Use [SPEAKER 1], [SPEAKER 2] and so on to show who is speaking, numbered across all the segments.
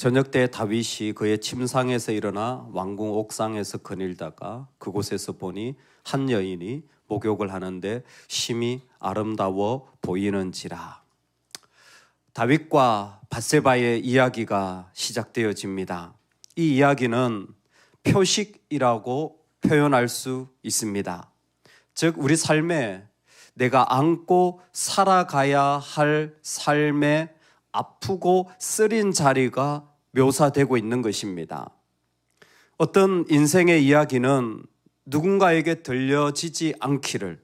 [SPEAKER 1] 저녁 때 다윗이 그의 침상에서 일어나 왕궁 옥상에서 거닐다가 그곳에서 보니 한 여인이 목욕을 하는데 심히 아름다워 보이는지라. 다윗과 밧세바의 이야기가 시작되어집니다. 이 이야기는 표식이라고 표현할 수 있습니다. 즉 우리 삶에 내가 안고 살아가야 할 삶의 아프고 쓰린 자리가 묘사되고 있는 것입니다. 어떤 인생의 이야기는 누군가에게 들려지지 않기를,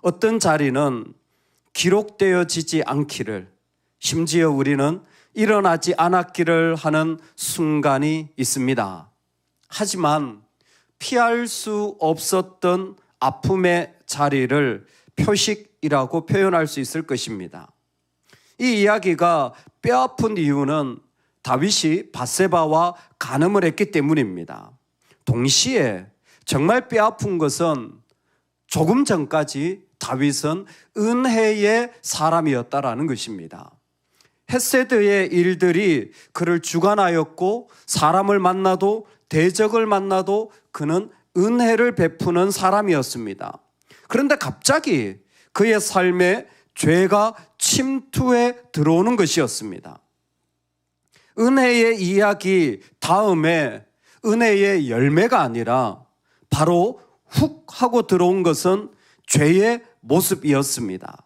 [SPEAKER 1] 어떤 자리는 기록되어지지 않기를, 심지어 우리는 일어나지 않았기를 하는 순간이 있습니다. 하지만 피할 수 없었던 아픔의 자리를 표식이라고 표현할 수 있을 것입니다. 이 이야기가 뼈아픈 이유는 다윗이 밧세바와 간음을 했기 때문입니다. 동시에 정말 뼈아픈 것은 조금 전까지 다윗은 은혜의 사람이었다라는 것입니다. 헤세드의 일들이 그를 주관하였고 사람을 만나도 대적을 만나도 그는 은혜를 베푸는 사람이었습니다. 그런데 갑자기 그의 삶에 죄가 침투해 들어오는 것이었습니다. 은혜의 이야기 다음에 은혜의 열매가 아니라 바로 훅 하고 들어온 것은 죄의 모습이었습니다.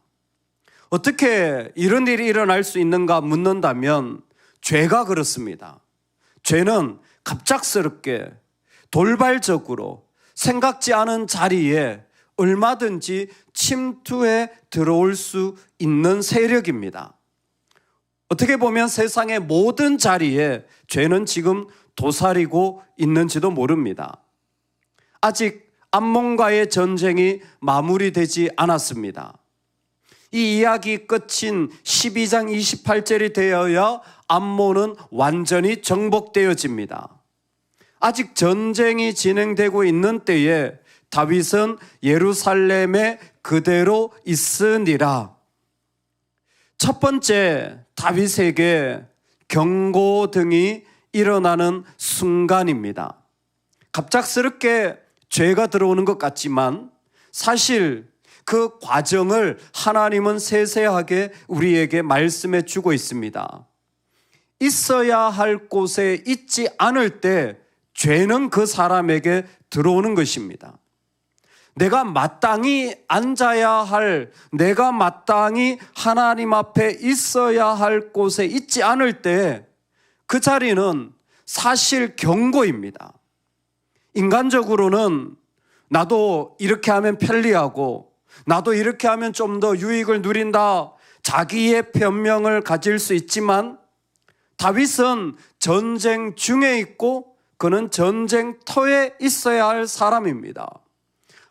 [SPEAKER 1] 어떻게 이런 일이 일어날 수 있는가 묻는다면 죄가 그렇습니다. 죄는 갑작스럽게 돌발적으로 생각지 않은 자리에 얼마든지 침투해 들어올 수 있는 세력입니다. 어떻게 보면 세상의 모든 자리에 죄는 지금 도사리고 있는지도 모릅니다. 아직 암몬과의 전쟁이 마무리되지 않았습니다. 이 이야기 끝인 12장 28절이 되어야 암몬은 완전히 정복되어집니다. 아직 전쟁이 진행되고 있는 때에 다윗은 예루살렘에 그대로 있으니라. 첫 번째, 다윗에게 경고등이 일어나는 순간입니다. 갑작스럽게 죄가 들어오는 것 같지만 사실 그 과정을 하나님은 세세하게 우리에게 말씀해 주고 있습니다. 있어야 할 곳에 있지 않을 때 죄는 그 사람에게 들어오는 것입니다. 내가 마땅히 앉아야 할, 내가 마땅히 하나님 앞에 있어야 할 곳에 있지 않을 때 그 자리는 사실 경고입니다. 인간적으로는 나도 이렇게 하면 편리하고 나도 이렇게 하면 좀 더 유익을 누린다, 자기의 변명을 가질 수 있지만 다윗은 전쟁 중에 있고 그는 전쟁터에 있어야 할 사람입니다.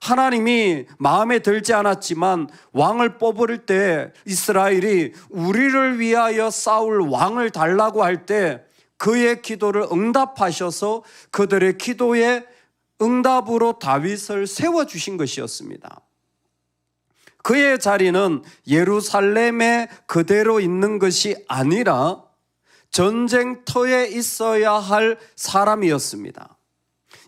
[SPEAKER 1] 하나님이 마음에 들지 않았지만 왕을 뽑을 때 이스라엘이 우리를 위하여 싸울 왕을 달라고 할 때 그의 기도를 응답하셔서 그들의 기도에 응답으로 다윗을 세워주신 것이었습니다. 그의 자리는 예루살렘에 그대로 있는 것이 아니라 전쟁터에 있어야 할 사람이었습니다.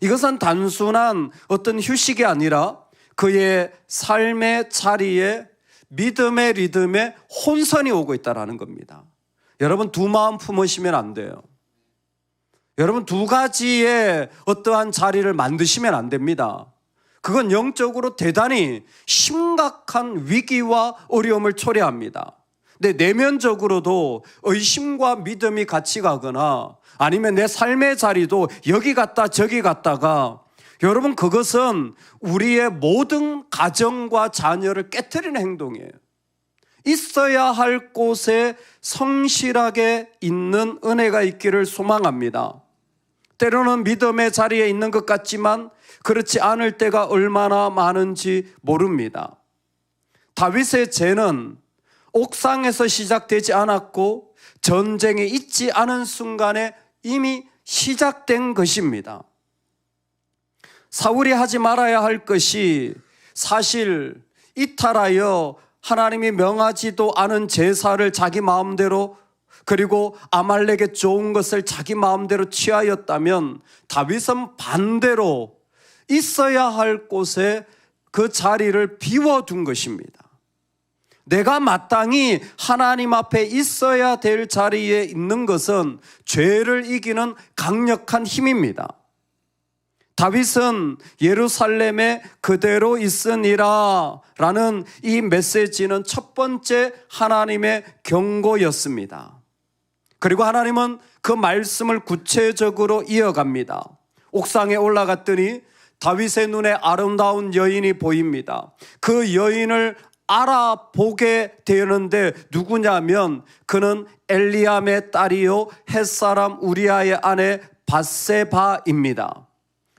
[SPEAKER 1] 이것은 단순한 어떤 휴식이 아니라 그의 삶의 자리에 믿음의 리듬에 혼선이 오고 있다는 겁니다. 여러분 두 마음 품으시면 안 돼요. 여러분 두 가지의 어떠한 자리를 만드시면 안 됩니다. 그건 영적으로 대단히 심각한 위기와 어려움을 초래합니다. 근데 내면적으로도 의심과 믿음이 같이 가거나 아니면 내 삶의 자리도 여기 갔다 저기 갔다가 여러분 그것은 우리의 모든 가정과 자녀를 깨트리는 행동이에요. 있어야 할 곳에 성실하게 있는 은혜가 있기를 소망합니다. 때로는 믿음의 자리에 있는 것 같지만 그렇지 않을 때가 얼마나 많은지 모릅니다. 다윗의 죄는 옥상에서 시작되지 않았고 전쟁에 있지 않은 순간에 이미 시작된 것입니다. 사울이 하지 말아야 할 것이 사실 이탈하여 하나님이 명하지도 않은 제사를 자기 마음대로 그리고 아말렉의 좋은 것을 자기 마음대로 취하였다면 다윗은 반대로 있어야 할 곳에 그 자리를 비워둔 것입니다. 내가 마땅히 하나님 앞에 있어야 될 자리에 있는 것은 죄를 이기는 강력한 힘입니다. 다윗은 예루살렘에 그대로 있으니라 라는 이 메시지는 첫 번째 하나님의 경고였습니다. 그리고 하나님은 그 말씀을 구체적으로 이어갑니다. 옥상에 올라갔더니 다윗의 눈에 아름다운 여인이 보입니다. 그 여인을 알아보게 되는데 누구냐면 그는 엘리암의 딸이요 햇사람 우리아의 아내 밧세바입니다.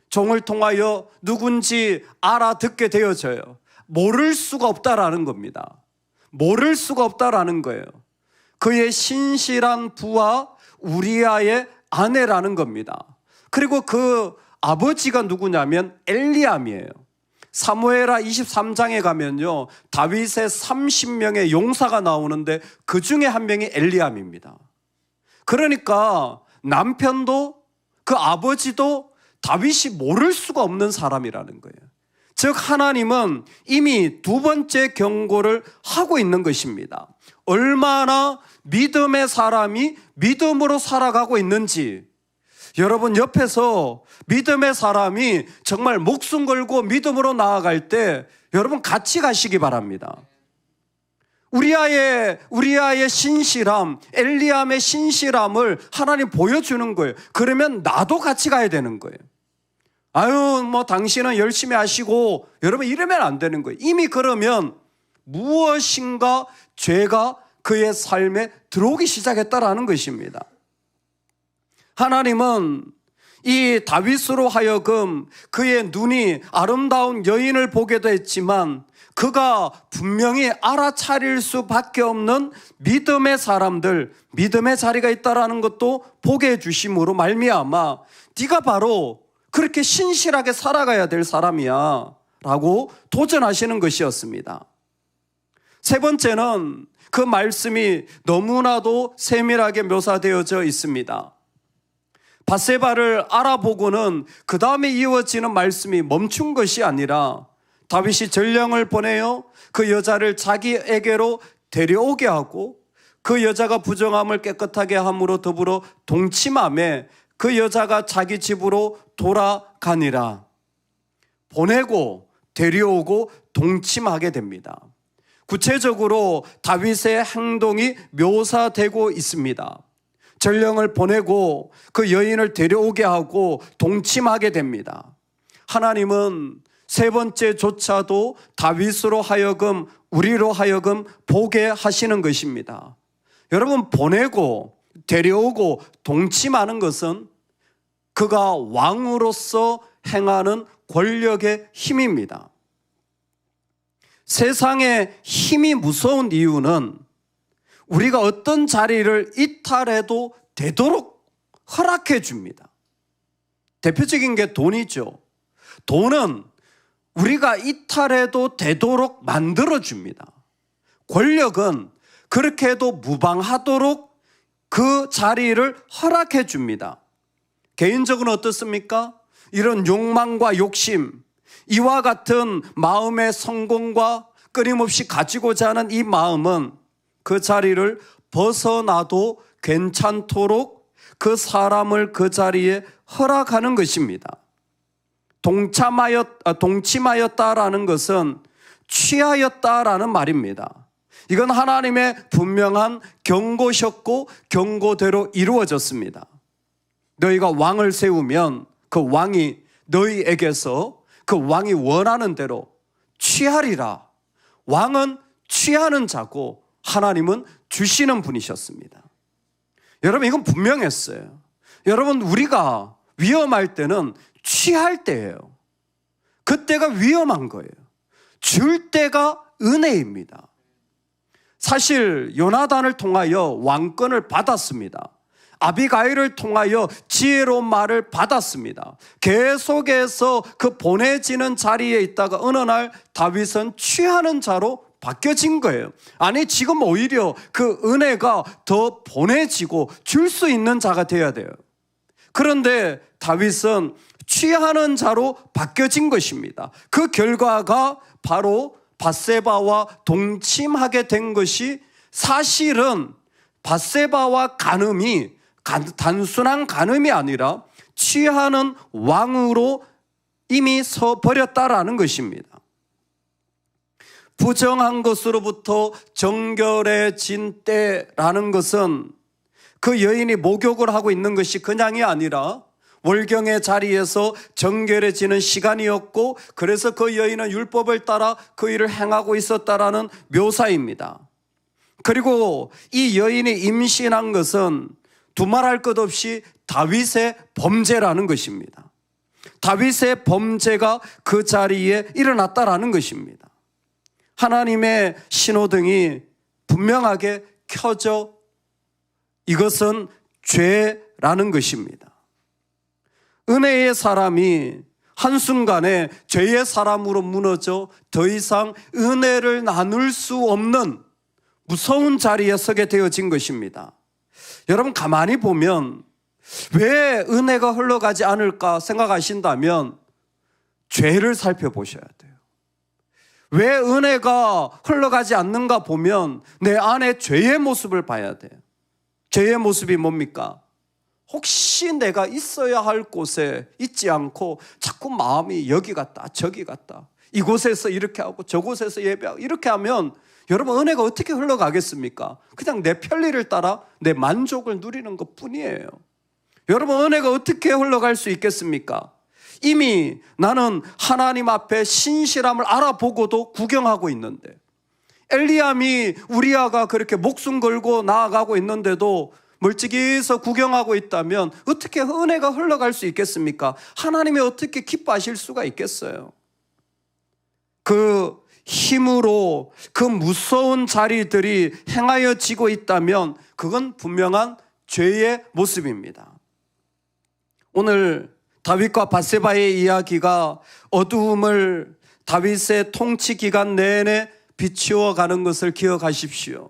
[SPEAKER 1] 종을 통하여 누군지 알아듣게 되어져요. 모를 수가 없다라는 겁니다. 모를 수가 없다라는 거예요. 그의 신실한 부하 우리아의 아내라는 겁니다. 그리고 그 아버지가 누구냐면 엘리암이에요. 사무엘하 23장에 가면요, 다윗의 30명의 용사가 나오는데 그 중에 한 명이 엘리암입니다. 그러니까 남편도 그 아버지도 다윗이 모를 수가 없는 사람이라는 거예요. 즉 하나님은 이미 두 번째 경고를 하고 있는 것입니다. 얼마나 믿음의 사람이 믿음으로 살아가고 있는지, 여러분 옆에서 믿음의 사람이 정말 목숨 걸고 믿음으로 나아갈 때 여러분 같이 가시기 바랍니다. 우리아의 신실함, 엘리암의 신실함을 하나님 보여주는 거예요. 그러면 나도 같이 가야 되는 거예요. 아유, 당신은 열심히 하시고, 여러분 이러면 안 되는 거예요. 이미 그러면 무엇인가 죄가 그의 삶에 들어오기 시작했다라는 것입니다. 하나님은 이 다윗으로 하여금 그의 눈이 아름다운 여인을 보게도 했지만 그가 분명히 알아차릴 수밖에 없는 믿음의 사람들, 믿음의 자리가 있다라는 것도 보게 해주심으로 말미암아 네가 바로 그렇게 신실하게 살아가야 될 사람이야 라고 도전하시는 것이었습니다. 세 번째는 그 말씀이 너무나도 세밀하게 묘사되어져 있습니다. 밧세바를 알아보고는 그 다음에 이어지는 말씀이 멈춘 것이 아니라 다윗이 전령을 보내어 그 여자를 자기에게로 데려오게 하고 그 여자가 부정함을 깨끗하게 함으로 더불어 동침함에 그 여자가 자기 집으로 돌아가니라. 보내고 데려오고 동침하게 됩니다. 구체적으로 다윗의 행동이 묘사되고 있습니다. 전령을 보내고 그 여인을 데려오게 하고 동침하게 됩니다. 하나님은 세 번째조차도 다윗으로 하여금 우리로 하여금 보게 하시는 것입니다. 여러분, 보내고 데려오고 동침하는 것은 그가 왕으로서 행하는 권력의 힘입니다. 세상의 힘이 무서운 이유는 우리가 어떤 자리를 이탈해도 되도록 허락해 줍니다. 대표적인 게 돈이죠. 돈은 우리가 이탈해도 되도록 만들어 줍니다. 권력은 그렇게 해도 무방하도록 그 자리를 허락해 줍니다. 개인적으로 어떻습니까? 이런 욕망과 욕심, 이와 같은 마음의 성공과 끊임없이 가지고자 하는 이 마음은 그 자리를 벗어나도 괜찮도록 그 사람을 그 자리에 허락하는 것입니다. 동침하였다라는 것은 취하였다라는 말입니다. 이건 하나님의 분명한 경고셨고 경고대로 이루어졌습니다. 너희가 왕을 세우면 그 왕이 너희에게서 그 왕이 원하는 대로 취하리라. 왕은 취하는 자고 하나님은 주시는 분이셨습니다. 여러분, 이건 분명했어요. 여러분, 우리가 위험할 때는 취할 때예요. 그때가 위험한 거예요. 줄 때가 은혜입니다. 사실 요나단을 통하여 왕권을 받았습니다. 아비가일을 통하여 지혜로운 말을 받았습니다. 계속해서 그 보내지는 자리에 있다가 어느 날 다윗은 취하는 자로 바뀌어진 거예요. 아니, 지금 오히려 그 은혜가 더 보내지고 줄 수 있는 자가 되어야 돼요. 그런데 다윗은 취하는 자로 바뀌어진 것입니다. 그 결과가 바로 밧세바와 동침하게 된 것이, 사실은 밧세바와 간음이 단순한 간음이 아니라 취하는 왕으로 이미 서버렸다라는 것입니다. 부정한 것으로부터 정결해진 때라는 것은 그 여인이 목욕을 하고 있는 것이 그냥이 아니라 월경의 자리에서 정결해지는 시간이었고, 그래서 그 여인은 율법을 따라 그 일을 행하고 있었다라는 묘사입니다. 그리고 이 여인이 임신한 것은 두말할 것 없이 다윗의 범죄라는 것입니다. 다윗의 범죄가 그 자리에 일어났다라는 것입니다. 하나님의 신호등이 분명하게 켜져 이것은 죄라는 것입니다. 은혜의 사람이 한순간에 죄의 사람으로 무너져 더 이상 은혜를 나눌 수 없는 무서운 자리에 서게 되어진 것입니다. 여러분, 가만히 보면 왜 은혜가 흘러가지 않을까 생각하신다면 죄를 살펴보셔야 돼요. 왜 은혜가 흘러가지 않는가 보면 내 안에 죄의 모습을 봐야 돼요. 죄의 모습이 뭡니까? 혹시 내가 있어야 할 곳에 있지 않고 자꾸 마음이 여기 갔다 저기 갔다, 이곳에서 이렇게 하고 저곳에서 예배하고 이렇게 하면 여러분, 은혜가 어떻게 흘러가겠습니까? 그냥 내 편리를 따라 내 만족을 누리는 것뿐이에요. 여러분, 은혜가 어떻게 흘러갈 수 있겠습니까? 이미 나는 하나님 앞에 신실함을 알아보고도 구경하고 있는데, 엘리암이 우리아가 그렇게 목숨 걸고 나아가고 있는데도 멀찍이서 구경하고 있다면 어떻게 은혜가 흘러갈 수 있겠습니까? 하나님이 어떻게 기뻐하실 수가 있겠어요? 그 힘으로 그 무서운 자리들이 행하여지고 있다면 그건 분명한 죄의 모습입니다. 오늘 다윗과 밧세바의 이야기가 어두움을 다윗의 통치 기간 내내 비추어 가는 것을 기억하십시오.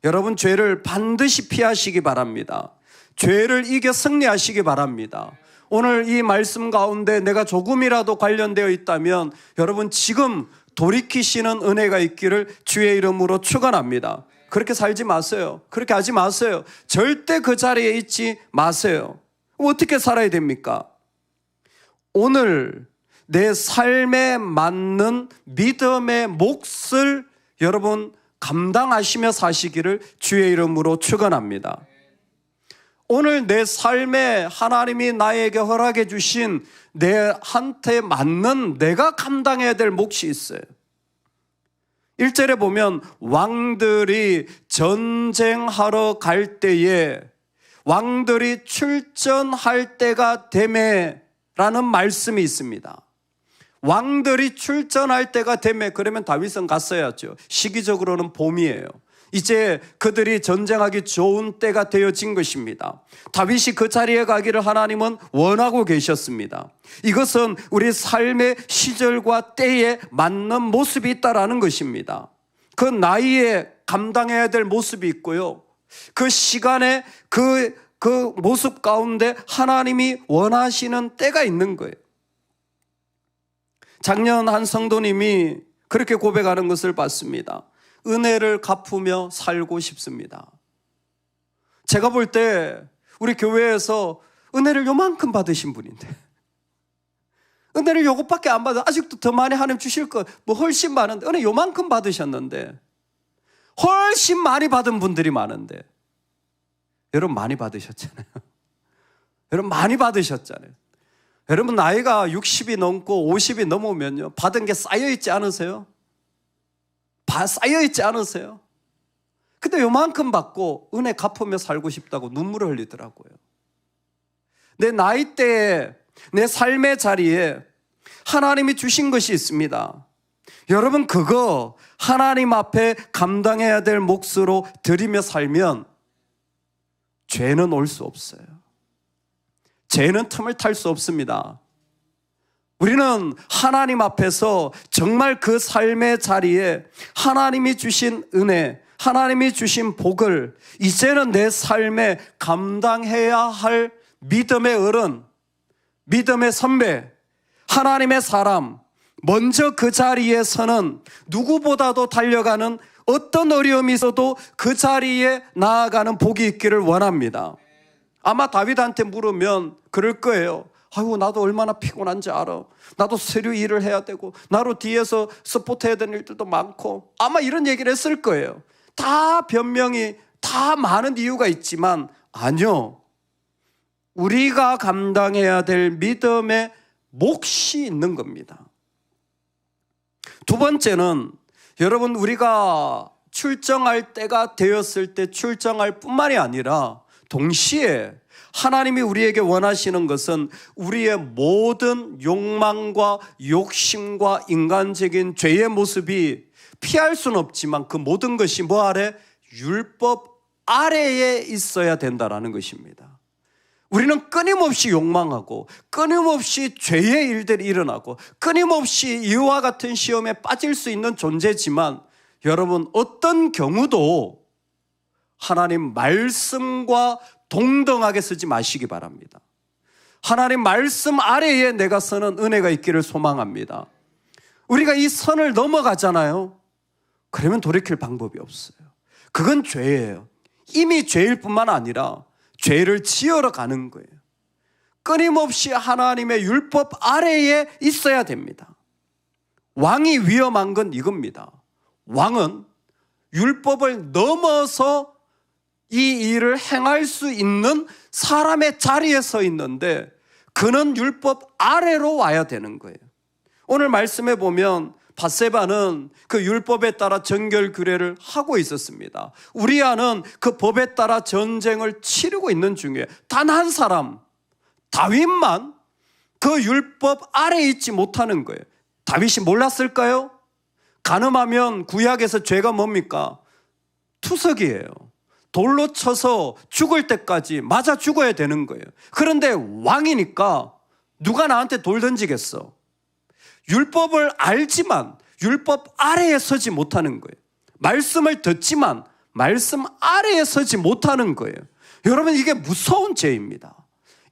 [SPEAKER 1] 여러분, 죄를 반드시 피하시기 바랍니다. 죄를 이겨 승리하시기 바랍니다. 오늘 이 말씀 가운데 내가 조금이라도 관련되어 있다면 여러분, 지금 돌이키시는 은혜가 있기를 주의 이름으로 축원합니다. 그렇게 살지 마세요. 그렇게 하지 마세요. 절대 그 자리에 있지 마세요. 어떻게 살아야 됩니까? 오늘 내 삶에 맞는 믿음의 몫을 여러분 감당하시며 사시기를 주의 이름으로 축원합니다. 오늘 내 삶에 하나님이 나에게 허락해 주신 내한테 맞는 내가 감당해야 될 몫이 있어요. 1절에 보면 왕들이 전쟁하러 갈 때에 왕들이 출전할 때가 되매 라는 말씀이 있습니다. 왕들이 출전할 때가 되매, 그러면 다윗은 갔어야죠. 시기적으로는 봄이에요. 이제 그들이 전쟁하기 좋은 때가 되어진 것입니다. 다윗이 그 자리에 가기를 하나님은 원하고 계셨습니다. 이것은 우리 삶의 시절과 때에 맞는 모습이 있다라는 것입니다. 그 나이에 감당해야 될 모습이 있고요. 그 시간에 그 모습 가운데 하나님이 원하시는 때가 있는 거예요. 작년 한 성도님이 그렇게 고백하는 것을 봤습니다. 은혜를 갚으며 살고 싶습니다. 제가 볼 때 우리 교회에서 은혜를 요만큼 받으신 분인데, 은혜를 요것밖에 안 받아, 아직도 더 많이 하나님 주실 거 뭐 훨씬 많은데, 은혜 요만큼 받으셨는데 훨씬 많이 받은 분들이 많은데, 여러분 많이 받으셨잖아요. 여러분 많이 받으셨잖아요. 여러분 나이가 60이 넘고 50이 넘으면요, 받은 게 쌓여있지 않으세요? 쌓여있지 않으세요? 근데 요만큼 받고 은혜 갚으며 살고 싶다고 눈물을 흘리더라고요. 내 나이대에 내 삶의 자리에 하나님이 주신 것이 있습니다. 여러분, 그거 하나님 앞에 감당해야 될 몫으로 드리며 살면 죄는 올 수 없어요. 죄는 틈을 탈 수 없습니다. 우리는 하나님 앞에서 정말 그 삶의 자리에 하나님이 주신 은혜, 하나님이 주신 복을 이제는 내 삶에 감당해야 할 믿음의 어른, 믿음의 선배, 하나님의 사람, 먼저 그 자리에 서는 누구보다도 달려가는 어떤 어려움이 있어도 그 자리에 나아가는 복이 있기를 원합니다. 아마 다윗한테 물으면 그럴 거예요. 아이고, 나도 얼마나 피곤한지 알아. 나도 서류 일을 해야 되고, 나로 뒤에서 서포트해야 되는 일들도 많고, 아마 이런 얘기를 했을 거예요. 다 변명이, 다 많은 이유가 있지만, 아니요. 우리가 감당해야 될 믿음의 몫이 있는 겁니다. 두 번째는, 여러분, 우리가 출정할 때가 되었을 때 출정할 뿐만이 아니라, 동시에 하나님이 우리에게 원하시는 것은 우리의 모든 욕망과 욕심과 인간적인 죄의 모습이 피할 수는 없지만 그 모든 것이 뭐 아래? 율법 아래에 있어야 된다라는 것입니다. 우리는 끊임없이 욕망하고 끊임없이 죄의 일들이 일어나고 끊임없이 이와 같은 시험에 빠질 수 있는 존재지만 여러분, 어떤 경우도 하나님 말씀과 동등하게 쓰지 마시기 바랍니다. 하나님 말씀 아래에 내가 서는 은혜가 있기를 소망합니다. 우리가 이 선을 넘어가잖아요. 그러면 돌이킬 방법이 없어요. 그건 죄예요. 이미 죄일 뿐만 아니라 죄를 지으러 가는 거예요. 끊임없이 하나님의 율법 아래에 있어야 됩니다. 왕이 위험한 건 이겁니다. 왕은 율법을 넘어서 이 일을 행할 수 있는 사람의 자리에 서 있는데 그는 율법 아래로 와야 되는 거예요. 오늘 말씀해 보면 밧세바는 그 율법에 따라 정결규례를 하고 있었습니다. 우리아는 그 법에 따라 전쟁을 치르고 있는 중에 단 한 사람, 다윗만 그 율법 아래에 있지 못하는 거예요. 다윗이 몰랐을까요? 간음하면 구약에서 죄가 뭡니까? 투석이에요. 돌로 쳐서 죽을 때까지 맞아 죽어야 되는 거예요. 그런데 왕이니까 누가 나한테 돌 던지겠어? 율법을 알지만 율법 아래에 서지 못하는 거예요. 말씀을 듣지만 말씀 아래에 서지 못하는 거예요. 여러분, 이게 무서운 죄입니다.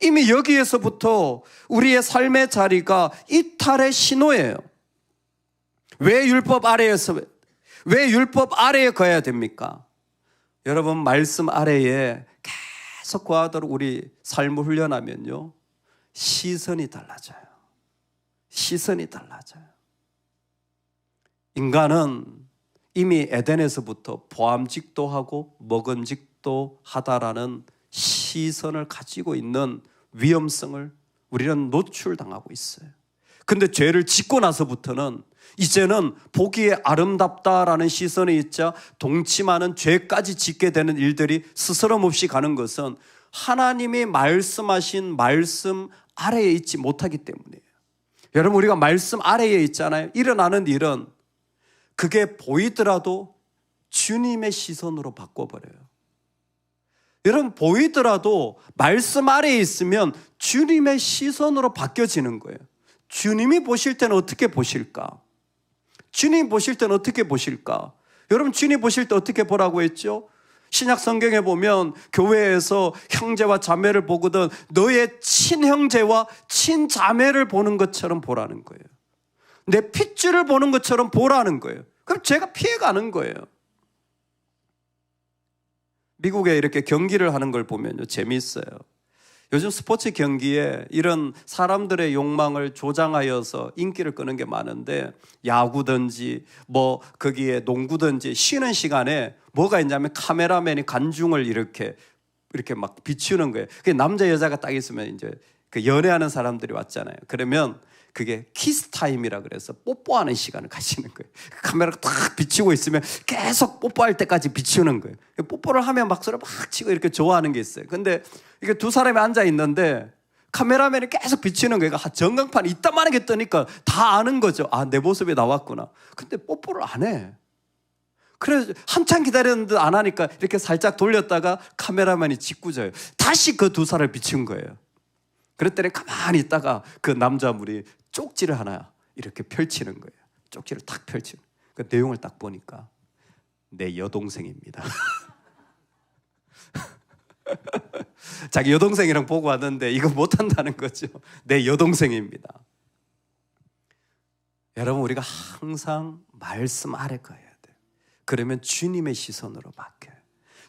[SPEAKER 1] 이미 여기에서부터 우리의 삶의 자리가 이탈의 신호예요. 왜 율법 아래에 가야 됩니까? 여러분, 말씀 아래에 계속 거하도록 우리 삶을 훈련하면요, 시선이 달라져요. 시선이 달라져요. 인간은 이미 에덴에서부터 보암직도 하고 먹음직도 하다라는 시선을 가지고 있는 위험성을 우리는 노출당하고 있어요. 근데 죄를 짓고 나서부터는 이제는 보기에 아름답다라는 시선이 있자 동침하는 죄까지 짓게 되는 일들이 스스럼 없이 가는 것은 하나님이 말씀하신 말씀 아래에 있지 못하기 때문이에요. 여러분, 우리가 말씀 아래에 있잖아요. 일어나는 일은 그게 보이더라도 주님의 시선으로 바꿔버려요. 여러분, 보이더라도 말씀 아래에 있으면 주님의 시선으로 바뀌어지는 거예요. 주님이 보실 때는 어떻게 보실까? 주님 보실 때는 어떻게 보실까? 여러분, 주님 보실 때 어떻게 보라고 했죠? 신약 성경에 보면 교회에서 형제와 자매를 보거든 너의 친형제와 친자매를 보는 것처럼 보라는 거예요. 내 핏줄을 보는 것처럼 보라는 거예요. 그럼 제가 피해가는 거예요. 미국에 이렇게 경기를 하는 걸 보면요, 재미있어요. 요즘 스포츠 경기에 이런 사람들의 욕망을 조장하여서 인기를 끄는 게 많은데, 야구든지 뭐 거기에 농구든지 쉬는 시간에 뭐가 있냐면 카메라맨이 관중을 이렇게 막 비추는 거예요. 그게 남자 여자가 딱 있으면 이제 그 연애하는 사람들이 왔잖아요. 그러면 그게 키스타임이라 그래서 뽀뽀하는 시간을 가지는 거예요. 카메라가 딱 비치고 있으면 계속 뽀뽀할 때까지 비추는 거예요. 뽀뽀를 하면 막 서로 막 치고 이렇게 좋아하는 게 있어요. 근데 이게 두 사람이 앉아 있는데 카메라맨이 계속 비치는 거예요. 전광판이 이따만하게 뜨니까 다 아는 거죠. 아, 내 모습이 나왔구나. 근데 뽀뽀를 안 해. 그래서 한참 기다렸는데 안 하니까 이렇게 살짝 돌렸다가 카메라맨이 짓궂어요. 다시 그 두 사람을 비춘 거예요. 그랬더니 가만히 있다가 그 남자물이 쪽지를 하나 이렇게 펼치는 거예요. 쪽지를 탁 펼치는. 그 내용을 딱 보니까 내 여동생입니다. 자기 여동생이랑 보고 왔는데 이거 못한다는 거죠. 내 여동생입니다. 여러분, 우리가 항상 말씀 아래 가야 돼요. 그러면 주님의 시선으로 바뀌어요.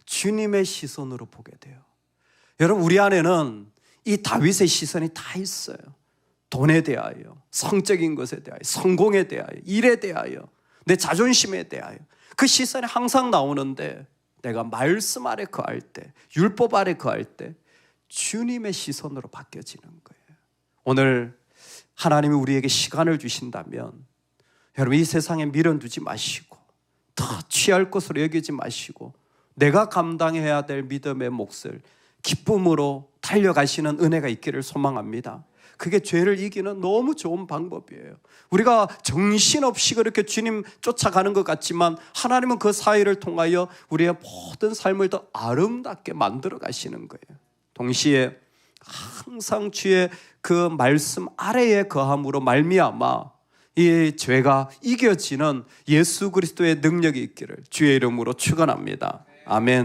[SPEAKER 1] 주님의 시선으로 보게 돼요. 여러분, 우리 안에는 이 다윗의 시선이 다 있어요. 돈에 대하여, 성적인 것에 대하여, 성공에 대하여, 일에 대하여, 내 자존심에 대하여 그 시선이 항상 나오는데, 내가 말씀 아래 거할 때, 율법 아래 거할 때 주님의 시선으로 바뀌어지는 거예요. 오늘 하나님이 우리에게 시간을 주신다면 여러분, 이 세상에 미련 두지 마시고, 더 취할 것으로 여기지 마시고, 내가 감당해야 될 믿음의 몫을 기쁨으로 달려가시는 은혜가 있기를 소망합니다. 그게 죄를 이기는 너무 좋은 방법이에요. 우리가 정신없이 그렇게 주님 쫓아가는 것 같지만 하나님은 그 사이를 통하여 우리의 모든 삶을 더 아름답게 만들어 가시는 거예요. 동시에 항상 주의 그 말씀 아래에 거함으로 말미암아 이 죄가 이겨지는 예수 그리스도의 능력이 있기를 주의 이름으로 축원합니다. 아멘.